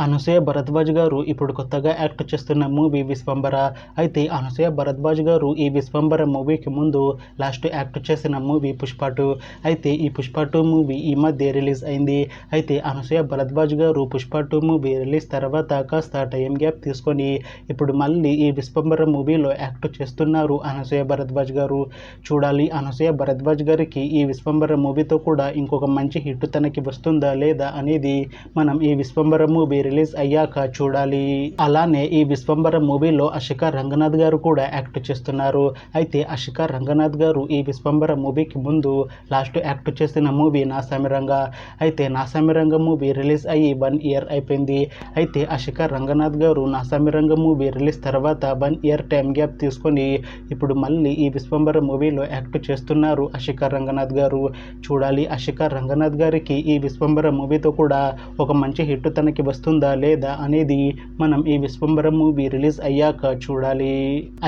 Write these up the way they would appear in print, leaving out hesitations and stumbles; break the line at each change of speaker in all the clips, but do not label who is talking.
అనసూయ భరద్వాజ్ గారు ఇప్పుడు కొత్తగా యాక్ట్ చేస్తున్న మూవీ విశ్వంబర. అయితే అనసూయ భరద్వాజ్ గారు ఈ విశ్వంబర మూవీకి ముందు లాస్ట్ యాక్ట్ చేసిన మూవీ పుష్ప 2. అయితే ఈ పుష్ప 2 మూవీ ఈ మధ్య రిలీజ్ అయింది. అయితే అనసూయ భరద్వాజ్ గారు పుష్ప 2 మూవీ రిలీజ్ తర్వాత కాస్త టైం గ్యాప్ తీసుకొని ఇప్పుడు మళ్ళీ ఈ విశ్వంబర మూవీలో యాక్ట్ చేస్తున్నారు అనసూయ భరద్వాజ్ గారు. చూడాలి అనసూయ భరద్వాజ్ గారికి ఈ విశ్వంబర మూవీతో కూడా ఇంకొక మంచి హిట్ తనకి వస్తుందా లేదా అనేది మనం ఈ విశ్వంబర మూవీ రిలీజ్ అయ్యాక చూడాలి. అలానే ఈ విశ్వంబర మూవీలో అషికా రంగనాథ్ గారు కూడా యాక్ట్ చేస్తున్నారు. అయితే అషికా రంగనాథ్ గారు ఈ విశ్వంబర మూవీకి ముందు లాస్ట్ యాక్ట్ చేసిన మూవీ నాసామిరంగ. అయితే నాసామిరంగ మూవీ రిలీజ్ అయ్యి 1 ఇయర్ అయిపోయింది. అయితే అషికా రంగనాథ్ గారు నాసామిరంగ మూవీ రిలీజ్ తర్వాత 1 ఇయర్ టైం గ్యాప్ తీసుకొని ఇప్పుడు మళ్ళీ ఈ విశ్వంబర మూవీలో యాక్ట్ చేస్తున్నారు అషికా రంగనాథ్ గారు. చూడాలి అషికా రంగనాథ్ గారికి ఈ విశ్వంబర మూవీతో కూడా ఒక మంచి హిట్ తనకి వస్తుందా లేదా అనేది మనం ఈ విశ్వంబర మూవీ రిలీజ్ అయ్యాక చూడాలి.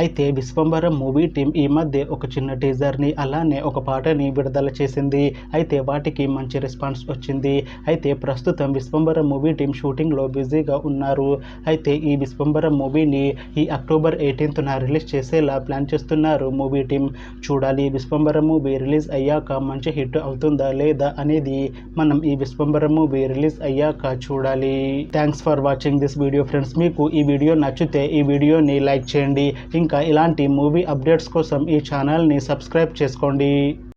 అయితే విశ్వంబర మూవీ టీం ఈ మధ్య ఒక చిన్న టీజర్ని అలానే ఒక పాటని విడుదల చేసింది. అయితే వాటికి మంచి రెస్పాన్స్ వచ్చింది. అయితే ప్రస్తుతం విశ్వంబర మూవీ టీం షూటింగ్లో బిజీగా ఉన్నారు. అయితే ఈ విశ్వంబర మూవీని ఈ అక్టోబర్ 18న రిలీజ్ చేసేలా ప్లాన్ చేస్తున్నారు మూవీ టీం. చూడాలి విశ్వంబర మూవీ రిలీజ్ అయ్యాక మంచి హిట్ అవుతుందా లేదా అనేది మనం ఈ విశ్వంబర మూవీ రిలీజ్ అయ్యాక చూడాలి. Thanks for watching this video friends. మీకు ఈ వీడియో నచ్చితే ఈ వీడియోని లైక్ చేయండి. ఇంకా ఇలాంటి మూవీ అప్డేట్స్ కోసం ఈ ఛానల్ని సబ్స్క్రైబ్ చేసుకోండి.